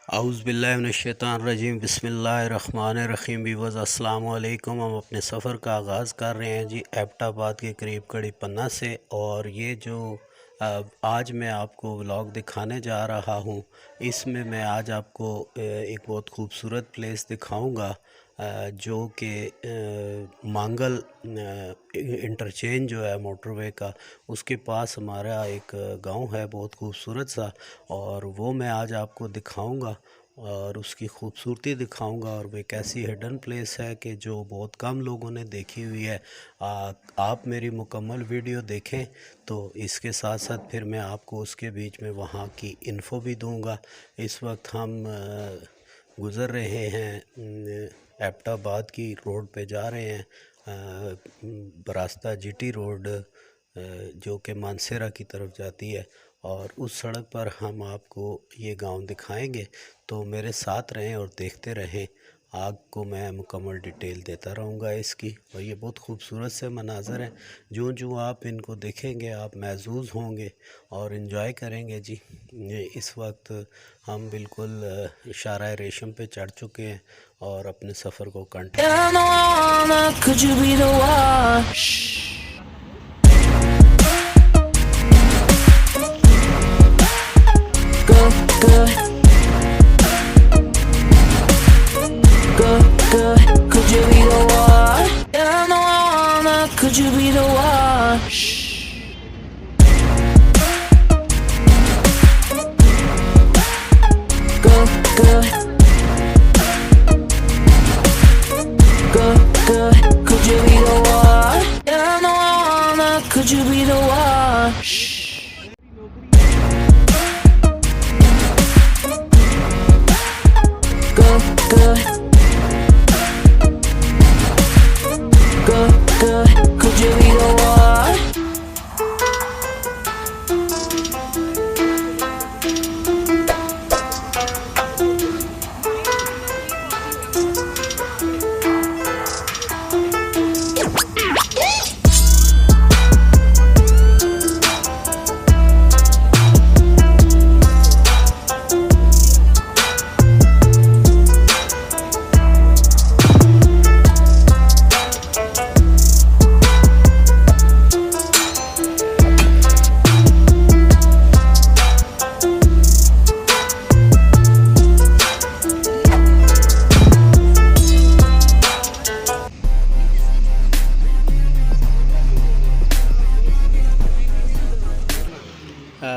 आउज़ुबिल्लाहिमिनश्शैतानिर्रजीम बिस्मिल्लाहिर्रहमानिर्रहीम व्यूअर्स अस्सलाम वालेकुम। हम अपने सफ़र का आगाज़ कर रहे हैं जी एबटाबाद के करीब कड़ी पन्ना से। और ये जो आज मैं आपको व्लॉग दिखाने जा रहा हूँ, इसमें मैं आज आपको एक बहुत खूबसूरत प्लेस दिखाऊंगा जो कि मांगल इंटरचेंज जो है मोटरवे का, उसके पास हमारा एक गांव है बहुत खूबसूरत सा, और वो मैं आज आपको दिखाऊंगा और उसकी खूबसूरती दिखाऊंगा। और वो एक ऐसी हिडन प्लेस है कि जो बहुत कम लोगों ने देखी हुई है। आप मेरी मुकम्मल वीडियो देखें तो इसके साथ साथ फिर मैं आपको उसके बीच में वहाँ की इन्फ़ो भी दूंगा। इस वक्त हम गुज़र रहे हैं एबटाबाद की रोड पे जा रहे हैं, बरास्ता जीटी रोड जो कि मानसेरा की तरफ जाती है, और उस सड़क पर हम आपको ये गांव दिखाएंगे। तो मेरे साथ रहें और देखते रहें, आपको मैं मुकम्मल डिटेल देता रहूँगा इसकी। और ये बहुत खूबसूरत से मनाज़र हैं, जो जो आप इनको देखेंगे आप महज़ूज़ होंगे और इन्जॉय करेंगे जी। इस वक्त हम बिल्कुल इशारा रेशम पे चढ़ चुके हैं और अपने सफ़र को continue. Could you be the one? Good, good. Good, good. Could you be the one? Yeah, I'm the one. Could you be the one? Good, good. Good, good. Could you be the one?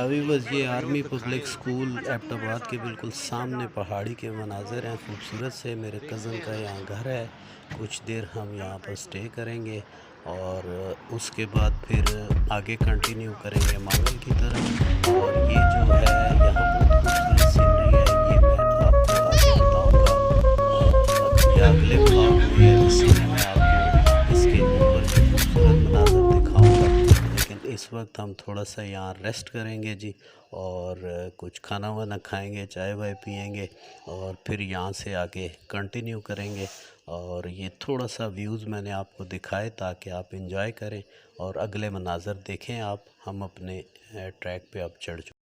Viewers, ये army public school Abbottabad के बिल्कुल सामने पहाड़ी के मनाज़र हैं खूबसूरत से। मेरे कज़न का यहाँ घर है, कुछ देर हम यहाँ पर स्टे करेंगे और उसके बाद फिर आगे कंटिन्यू करेंगे मांगल की तरफ। और ये जो है यहाँ बहुत खूबसूरत सीनरी है, ये मैं आपको आगे बताऊँगा या अगले ब्लॉग में, जिसमें मैं आपको इसके ऊपर के खूबसूरत मनाज़र दिखाऊँगा। लेकिन इस वक्त हम थोड़ा सा यहाँ रेस्ट करेंगे जी, और कुछ खाना वाना खाएंगे, चाय वाय पियेंगे और फिर यहाँ से आगे कंटिन्यू करेंगे। और ये थोड़ा सा व्यूज़ मैंने आपको दिखाए ताकि आप इंजॉय करें और अगले मनाज़र देखें आप। हम अपने ट्रैक पे अब चढ़ चुके।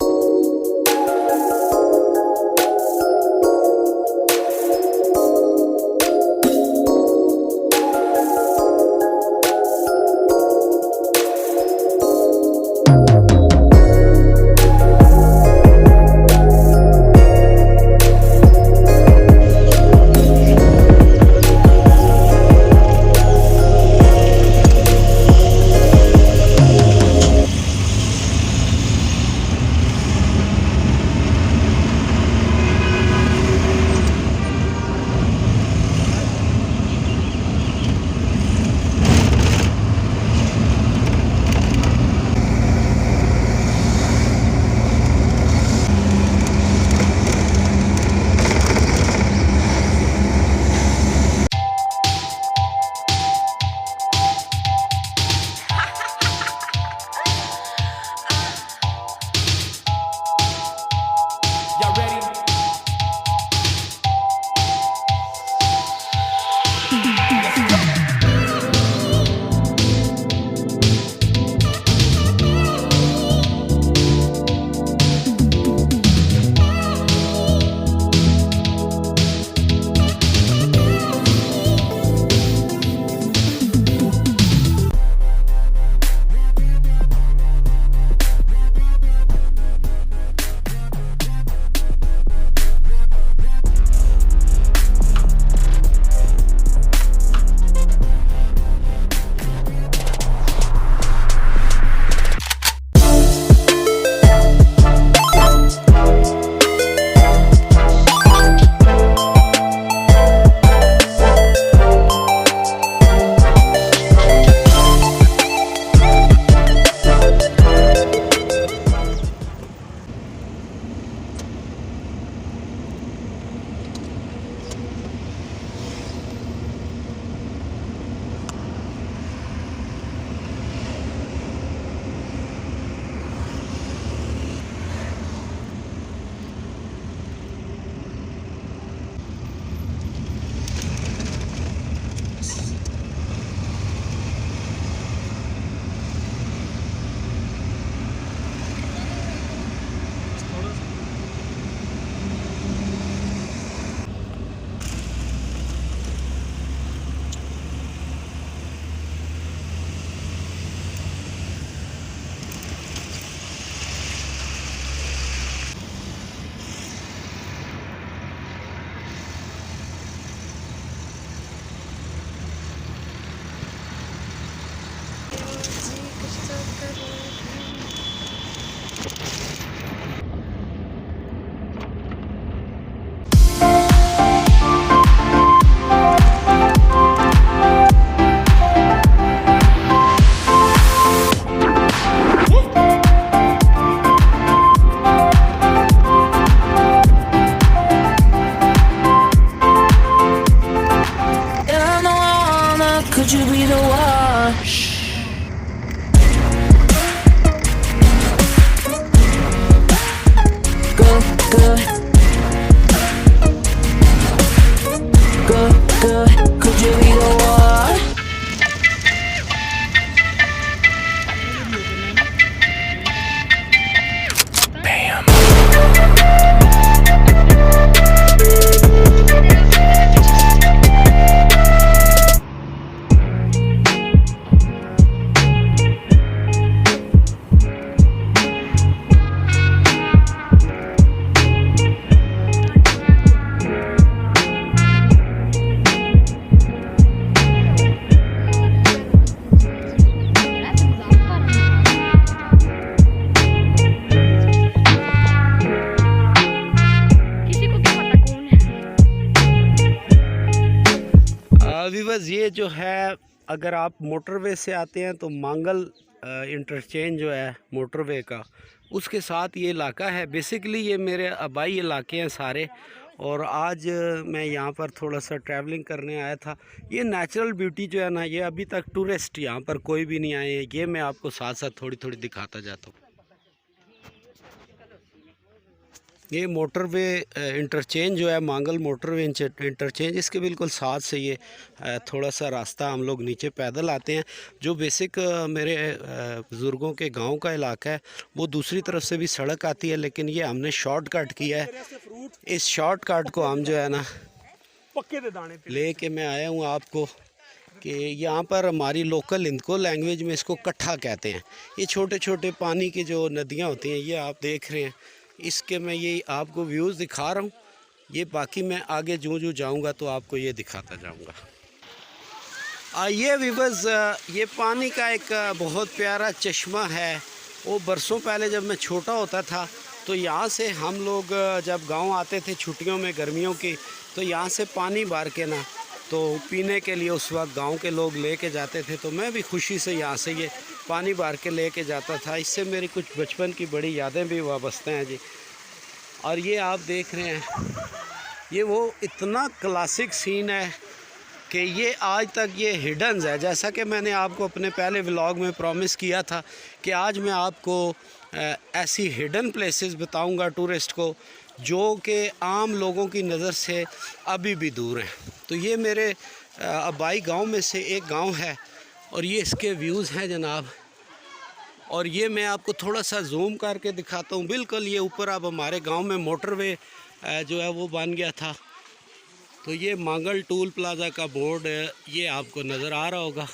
व्यूअर्स, ये जो है, अगर आप मोटरवे से आते हैं तो मांगल इंटरचेंज जो है मोटरवे का, उसके साथ ये इलाका है। बेसिकली ये मेरे आबाई इलाके हैं सारे, और आज मैं यहाँ पर थोड़ा सा ट्रैवलिंग करने आया था। ये नेचुरल ब्यूटी जो है ना, ये अभी तक टूरिस्ट यहाँ पर कोई भी नहीं आए हैं। ये मैं आपको साथ साथ थोड़ी थोड़ी दिखाता जाता हूँ। ये मोटरवे इंटरचेंज जो है, मांगल मोटरवे इंटरचेंज, इसके बिल्कुल साथ से ये थोड़ा सा रास्ता हम लोग नीचे पैदल आते हैं। जो बेसिक मेरे बुज़ुर्गों के गांव का इलाका है, वो दूसरी तरफ से भी सड़क आती है, लेकिन ये हमने शॉर्टकट किया है। इस शॉर्टकट को हम जो है ना ले के मैं आया हूँ आपको, कि यहाँ पर हमारी लोकल इनको लैंग्वेज में इसको कट्ठा कहते हैं। ये छोटे छोटे पानी की जो नदियाँ होती हैं, ये आप देख रहे हैं। इसके मैं ये आपको व्यूज़ दिखा रहा हूँ। ये बाकी मैं आगे जो जाऊँगा तो आपको ये दिखाता जाऊँगा। ये व्यूअर्स, ये पानी का एक बहुत प्यारा चश्मा है। वो बरसों पहले जब मैं छोटा होता था तो यहाँ से हम लोग जब गांव आते थे छुट्टियों में गर्मियों की, तो यहाँ से पानी भर के ना तो पीने के लिए उस वक्त गांव के लोग लेके जाते थे। तो मैं भी खुशी से यहाँ से ये पानी भर के लेके जाता था। इससे मेरी कुछ बचपन की बड़ी यादें भी वाबस्ते हैं जी। और ये आप देख रहे हैं, ये वो इतना क्लासिक सीन है कि ये आज तक ये हिडन है। जैसा कि मैंने आपको अपने पहले व्लॉग में प्रॉमिस किया था कि आज मैं आपको ऐसी हिडन प्लेसेस बताऊंगा टूरिस्ट को, जो कि आम लोगों की नज़र से अभी भी दूर हैं। तो ये मेरे आबाई गांव में से एक गांव है, और ये इसके व्यूज़ हैं जनाब। और ये मैं आपको थोड़ा सा जूम करके दिखाता हूँ। बिल्कुल ये ऊपर अब हमारे गांव में मोटरवे जो है वो बन गया था। तो ये मांगल टोल प्लाज़ा का बोर्ड ये आपको नज़र आ रहा होगा।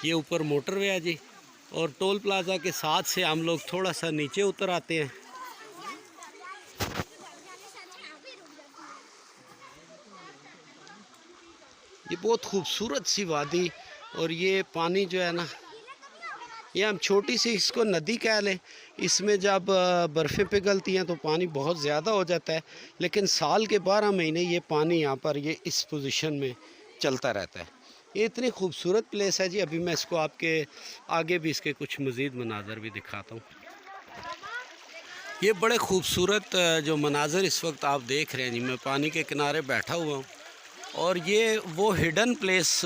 ये ऊपर मोटरवे है जी, और टोल प्लाज़ा के साथ से हम लोग थोड़ा सा नीचे उतर आते हैं। ये बहुत खूबसूरत सी वादी, और ये पानी जो है ना, ये हम छोटी सी इसको नदी कह लें। इसमें जब बर्फ़ें पिघलती हैं तो पानी बहुत ज़्यादा हो जाता है, लेकिन साल के 12 महीने ये पानी यहाँ पर ये इस पोजीशन में चलता रहता है। ये इतनी खूबसूरत प्लेस है जी। अभी मैं इसको आपके आगे भी इसके कुछ मज़ीद मनाज़र भी दिखाता हूँ। ये बड़े खूबसूरत जो मनाज़र इस वक्त आप देख रहे हैं जी, मैं पानी के किनारे बैठा हुआ हूँ, और ये वो हिडन प्लेस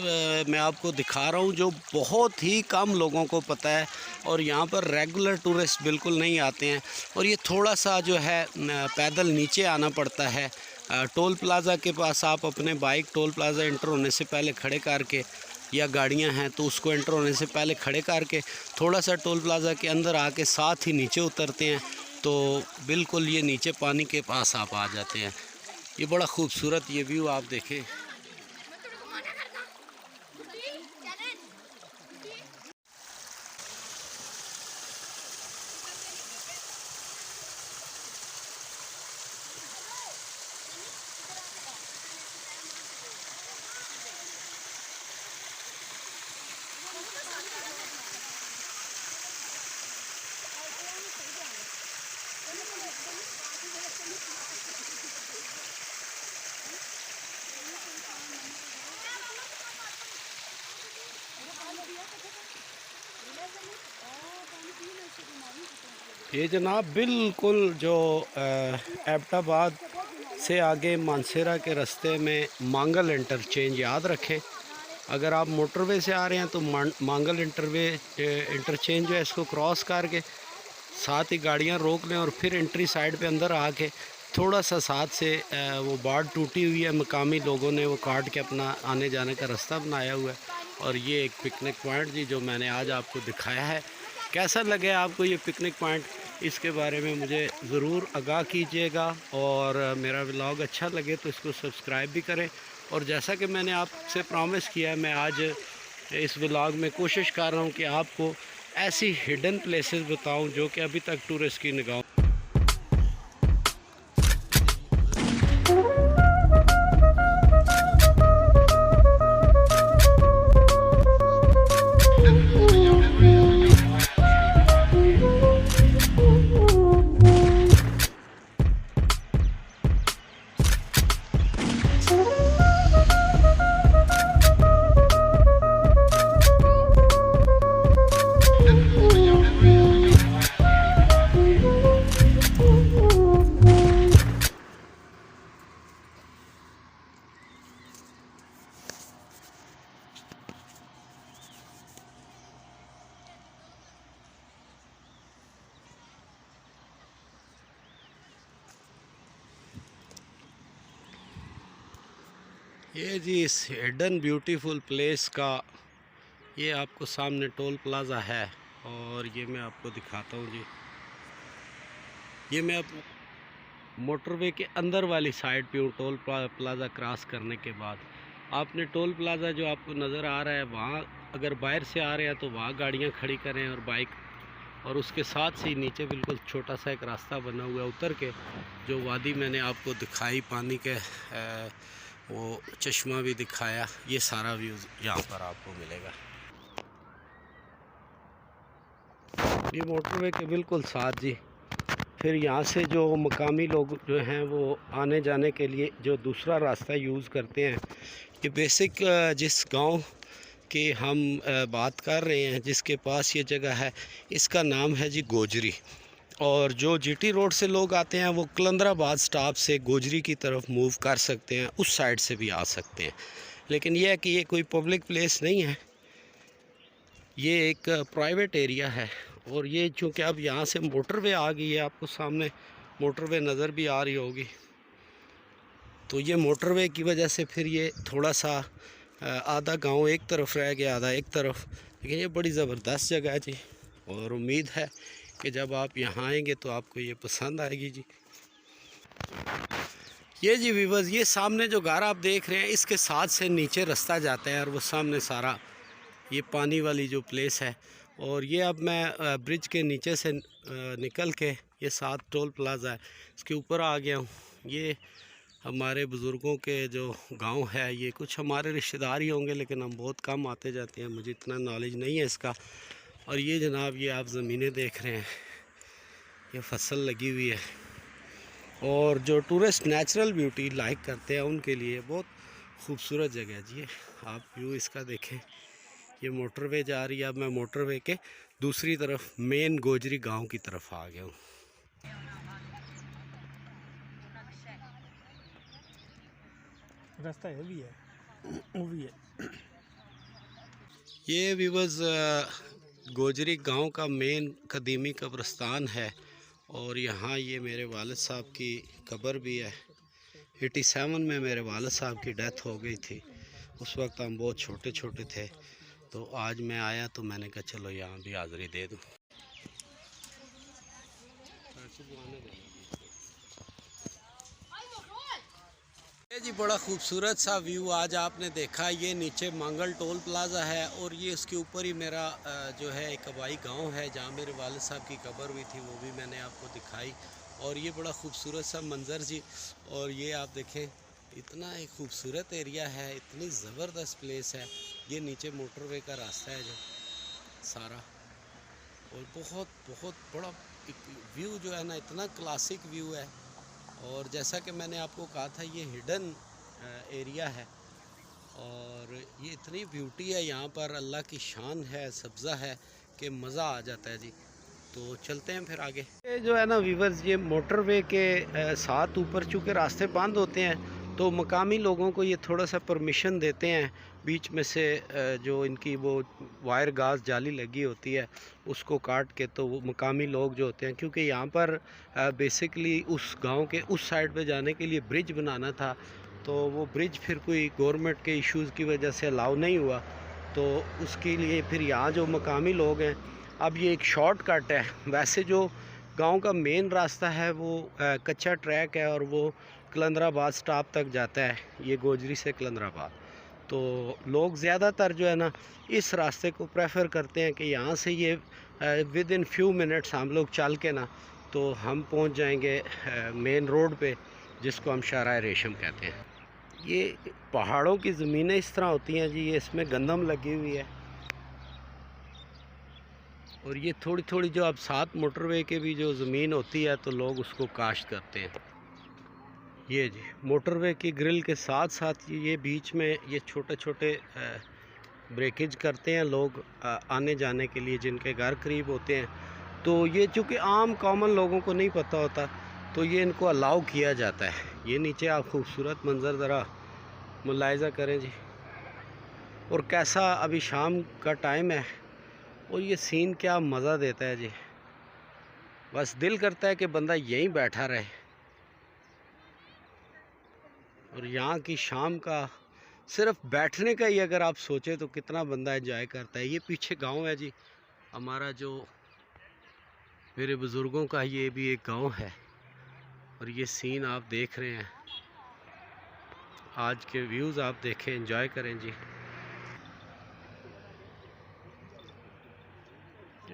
मैं आपको दिखा रहा हूँ जो बहुत ही कम लोगों को पता है, और यहाँ पर रेगुलर टूरिस्ट बिल्कुल नहीं आते हैं। और ये थोड़ा सा जो है पैदल नीचे आना पड़ता है। टोल प्लाज़ा के पास आप अपने बाइक टोल प्लाज़ा इंटर होने से पहले खड़े करके, या गाड़ियाँ हैं तो उसको इंटर होने से पहले खड़े करके थोड़ा सा टोल प्लाज़ा के अंदर आके साथ ही नीचे उतरते हैं, तो बिल्कुल ये नीचे पानी के पास आप आ जाते हैं। ये बड़ा खूबसूरत ये व्यू आप देखें। ये जनाब बिल्कुल जो एबटाबाद से आगे मानसेरा के रास्ते में मांगल इंटरचेंज, याद रखें अगर आप मोटरवे से आ रहे हैं तो मांगल इंटरचेंज जो है इसको क्रॉस करके साथ ही गाड़ियां रोक लें, और फिर एंट्री साइड पे अंदर आके थोड़ा सा साथ से वो बाढ़ टूटी हुई है, मकामी लोगों ने वो काट के अपना आने जाने का रास्ता बनाया हुआ है। और ये एक पिकनिक पॉइंट जी जो मैंने आज आपको दिखाया है। कैसा लगे आपको ये पिकनिक पॉइंट, इसके बारे में मुझे ज़रूर आगाह कीजिएगा, और मेरा व्लॉग अच्छा लगे तो इसको सब्सक्राइब भी करें। और जैसा कि मैंने आपसे प्रॉमिस किया है, मैं आज इस व्लॉग में कोशिश कर रहा हूँ कि आपको ऐसी हिडन प्लेसेस बताऊँ जो कि अभी तक टूरिस्ट की निगाह ये जी इस हिडन ब्यूटीफुल प्लेस का ये आपको सामने टोल प्लाज़ा है और ये मैं आपको दिखाता हूँ जी। ये मैं अब मोटरवे के अंदर वाली साइड पे हूँ। टोल प्लाज़ा क्रॉस करने के बाद आपने टोल प्लाज़ा जो आपको नज़र आ रहा है वहाँ अगर बाहर से आ रहे हैं तो वहाँ गाड़ियाँ खड़ी करें और बाइक, और उसके साथ से नीचे बिल्कुल छोटा सा एक रास्ता बना हुआ है उतर के जो वादी मैंने आपको दिखाई, पानी के वो चश्मा भी दिखाया, ये सारा व्यू यहाँ पर आपको मिलेगा। ये मोटरवे के बिल्कुल साथ जी। फिर यहाँ से जो मकामी लोग जो हैं वो आने जाने के लिए जो दूसरा रास्ता यूज़ करते हैं, ये बेसिक जिस गांव की हम बात कर रहे हैं, जिसके पास ये जगह है, इसका नाम है जी गोजरी। और जो जीटी रोड से लोग आते हैं वो कलंदराबाद स्टॉप से गोजरी की तरफ मूव कर सकते हैं, उस साइड से भी आ सकते हैं। लेकिन यह है कि ये कोई पब्लिक प्लेस नहीं है, ये एक प्राइवेट एरिया है। और ये चूँकि अब यहाँ से मोटरवे आ गई है, आपको सामने मोटरवे नज़र भी आ रही होगी, तो ये मोटरवे की वजह से फिर ये थोड़ा सा आधा गांव एक तरफ रह गया, आधा एक तरफ। लेकिन ये बड़ी ज़बरदस्त जगह है जी, और उम्मीद है कि जब आप यहाँ आएंगे तो आपको ये पसंद आएगी जी। ये जी व्यूअर्स, ये सामने जो घर आप देख रहे हैं इसके साथ से नीचे रास्ता जाता है और वो सामने सारा ये पानी वाली जो प्लेस है। और ये अब मैं ब्रिज के नीचे से निकल के ये साथ टोल प्लाज़ा है इसके ऊपर आ गया हूँ। ये हमारे बुज़ुर्गों के जो गांव है, ये कुछ हमारे रिश्तेदार ही होंगे लेकिन हम बहुत कम आते जाते हैं, मुझे इतना नॉलेज नहीं है इसका। और ये जनाब, ये आप ज़मीनें देख रहे हैं, ये फसल लगी हुई है। और जो टूरिस्ट नेचुरल ब्यूटी लाइक करते हैं उनके लिए बहुत खूबसूरत जगह है जी। आप व्यू इसका देखें, ये मोटरवे जा रही है। अब मैं मोटरवे के दूसरी तरफ मेन गोजरी गांव की तरफ आ गया हूँ। रास्ता है भी है, वो भी है। ये व्यूअर्स गोजरी गांव का मेन कदीमी कब्रिस्तान है और यहाँ ये मेरे वालिद साहब की कब्र भी है। 87 में मेरे वालिद साहब की डेथ हो गई थी, उस वक्त हम बहुत छोटे छोटे थे। तो आज मैं आया तो मैंने कहा चलो यहाँ भी हाज़िरी दे दूँ। ये जी बड़ा खूबसूरत सा व्यू आज आपने देखा। ये नीचे मंगल टोल प्लाज़ा है और ये उसके ऊपर ही मेरा जो है एक कबाई गांव है जहाँ मेरे वालिद साहब की कब्र हुई थी, वो भी मैंने आपको दिखाई। और ये बड़ा खूबसूरत सा मंज़र जी। और ये आप देखें, इतना एक खूबसूरत एरिया है, इतनी ज़बरदस्त प्लेस है। ये नीचे मोटरवे का रास्ता है जो सारा, और बहुत बहुत बड़ा व्यू जो है ना, इतना क्लासिक व्यू है। और जैसा कि मैंने आपको कहा था, ये हिडन एरिया है और ये इतनी ब्यूटी है यहाँ पर, अल्लाह की शान है, सब्ज़ा है कि मज़ा आ जाता है जी। तो चलते हैं फिर आगे। ये जो है ना व्यूअर्स, ये मोटरवे के साथ ऊपर चूँकि रास्ते बंद होते हैं तो मकामी लोगों को ये थोड़ा सा परमिशन देते हैं बीच में से जो इनकी वो वायर गाज जाली लगी होती है उसको काट के, तो वो मकामी लोग जो होते हैं, क्योंकि यहाँ पर बेसिकली उस गांव के उस साइड पे जाने के लिए ब्रिज बनाना था, तो वो ब्रिज फिर कोई गवर्नमेंट के इश्यूज़ की वजह से अलाउ नहीं हुआ। तो उसके लिए फिर यहाँ जो मकामी लोग हैं, अब ये एक शॉर्टकट है। वैसे जो गांव का मेन रास्ता है वो कच्चा ट्रैक है और वो कलंदराबाद स्टॉप तक जाता है, ये गोजरी से कलंदराबाद। तो लोग ज़्यादातर जो है ना इस रास्ते को प्रेफर करते हैं कि यहाँ से ये विद इन फ्यू मिनट्स हम लोग चल के ना तो हम पहुँच जाएंगे मेन रोड पे, जिसको हम शाहराह रेशम कहते हैं। ये पहाड़ों की ज़मीनें इस तरह होती हैं जी, ये इसमें गंदम लगी हुई है। और ये थोड़ी थोड़ी जो अब साथ मोटरवे के भी जो ज़मीन होती है तो लोग उसको काश्त करते हैं। ये जी मोटरवे की ग्रिल के साथ साथ ये बीच में ये छोटे छोटे ब्रेकेज करते हैं लोग आने जाने के लिए, जिनके घर करीब होते हैं। तो ये चूँकि आम कॉमन लोगों को नहीं पता होता तो ये इनको अलाउ किया जाता है। ये नीचे आप खूबसूरत मंज़र ज़रा मुलाहिज़ा करें जी, और कैसा अभी शाम का टाइम है और ये सीन क्या मज़ा देता है जी। बस दिल करता है कि बंदा यहीं बैठा रहे। और यहाँ की शाम का सिर्फ बैठने का ही अगर आप सोचें तो कितना बंदा एंजॉय करता है। ये पीछे गांव है जी हमारा, जो मेरे बुज़ुर्गों का, ये भी एक गांव है। और ये सीन आप देख रहे हैं, आज के व्यूज़ आप देखें, एंजॉय करें जी।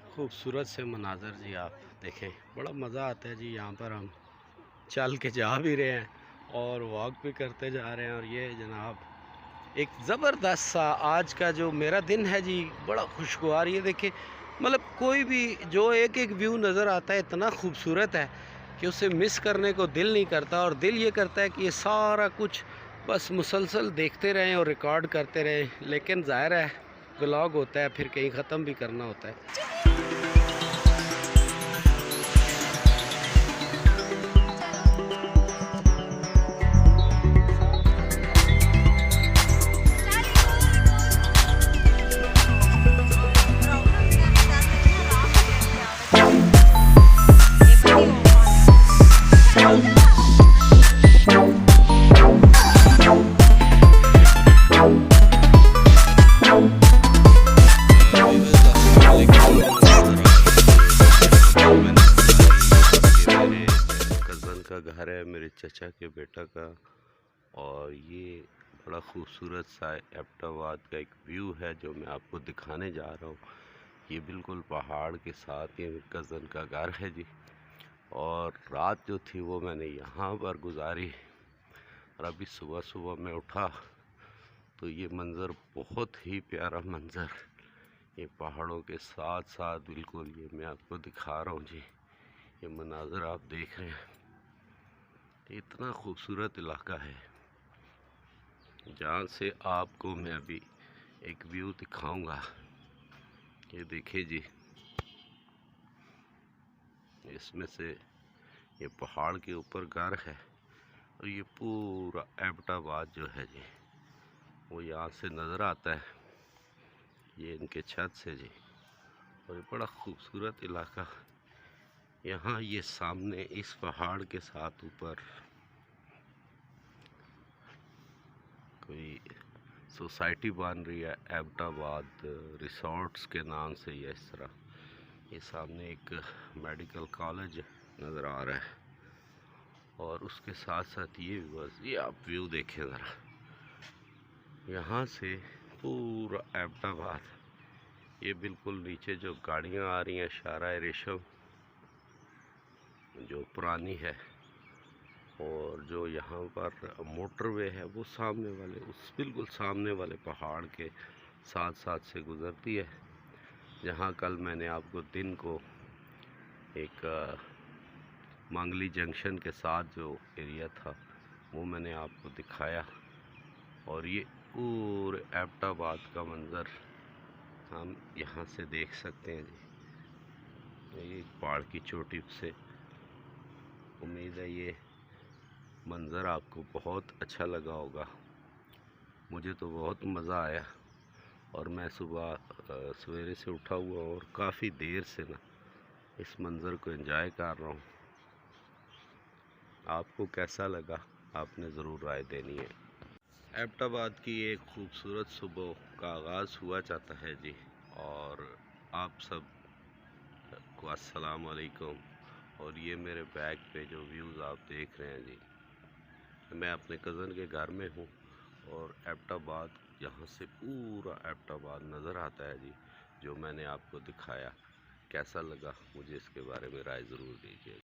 खूबसूरत से मनाज़र जी आप देखें, बड़ा मज़ा आता है जी। यहाँ पर हम चल के जा भी रहे हैं और वॉक भी करते जा रहे हैं। और ये जनाब एक ज़बरदस्त सा आज का जो मेरा दिन है जी, बड़ा खुशगवार। ये देखें, मतलब कोई भी जो एक एक व्यू नज़र आता है इतना खूबसूरत है कि उसे मिस करने को दिल नहीं करता। और दिल ये करता है कि ये सारा कुछ बस मुसलसल देखते रहें और रिकॉर्ड करते रहें। लेकिन ज़ाहिर है व्लॉग होता है, फिर कहीं ख़त्म भी करना होता है। का घर है मेरे चचा के बेटा का। और ये बड़ा खूबसूरत सा एबटाबाद का एक व्यू है जो मैं आपको दिखाने जा रहा हूँ। ये बिल्कुल पहाड़ के साथ ये कज़न का घर है जी। और रात जो थी वो मैंने यहाँ पर गुजारी। और अभी सुबह सुबह मैं उठा तो ये मंज़र, बहुत ही प्यारा मंज़र, ये पहाड़ों के साथ साथ बिल्कुल ये मैं आपको दिखा रहा हूँ जी। ये मनाज़र आप देख रहे हैं, इतना खूबसूरत इलाका है जहाँ से आपको मैं अभी एक व्यू दिखाऊंगा। ये देखिए जी, इसमें से ये पहाड़ के ऊपर घर है और ये पूरा एबटाबाद जो है जी वो यहाँ से नज़र आता है, ये इनके छत से जी। और ये बड़ा खूबसूरत इलाका। यहाँ ये सामने इस पहाड़ के साथ ऊपर कोई सोसाइटी बन रही है, एबटाबाद रिसोर्ट्स के नाम से। या इस तरह ये सामने एक मेडिकल कॉलेज नज़र आ रहा है। और उसके साथ साथ ये बस ये आप व्यू देखें ज़रा, यहाँ से पूरा एबटाबाद, ये बिल्कुल नीचे जो गाड़ियाँ आ रही हैं शारा रेशम जो पुरानी है, और जो यहाँ पर मोटरवे है वो सामने वाले, उस बिल्कुल सामने वाले पहाड़ के साथ साथ से गुज़रती है। जहाँ कल मैंने आपको दिन को एक मांगली जंक्शन के साथ जो एरिया था वो मैंने आपको दिखाया। और ये पूरे एबटाबाद का मंज़र हम यहाँ से देख सकते हैं जी। ये पहाड़ की चोटी से, उम्मीद है ये मंज़र आपको बहुत अच्छा लगा होगा। मुझे तो बहुत मज़ा आया। और मैं सुबह सवेरे से उठा हुआ और काफ़ी देर से ना इस मंज़र को एंजॉय कर रहा हूँ। आपको कैसा लगा आपने ज़रूर राय देनी है। एबटाबाद की एक खूबसूरत सुबह का आगाज़ हुआ जाता है जी। और आप सब को अस्सलाम वालेकुम। और ये मेरे बैक पे जो व्यूज़ आप देख रहे हैं जी, मैं अपने कज़न के घर में हूँ। और एबटाबाद, यहाँ से पूरा एबटाबाद नज़र आता है जी, जो मैंने आपको दिखाया। कैसा लगा मुझे इसके बारे में राय ज़रूर दीजिए।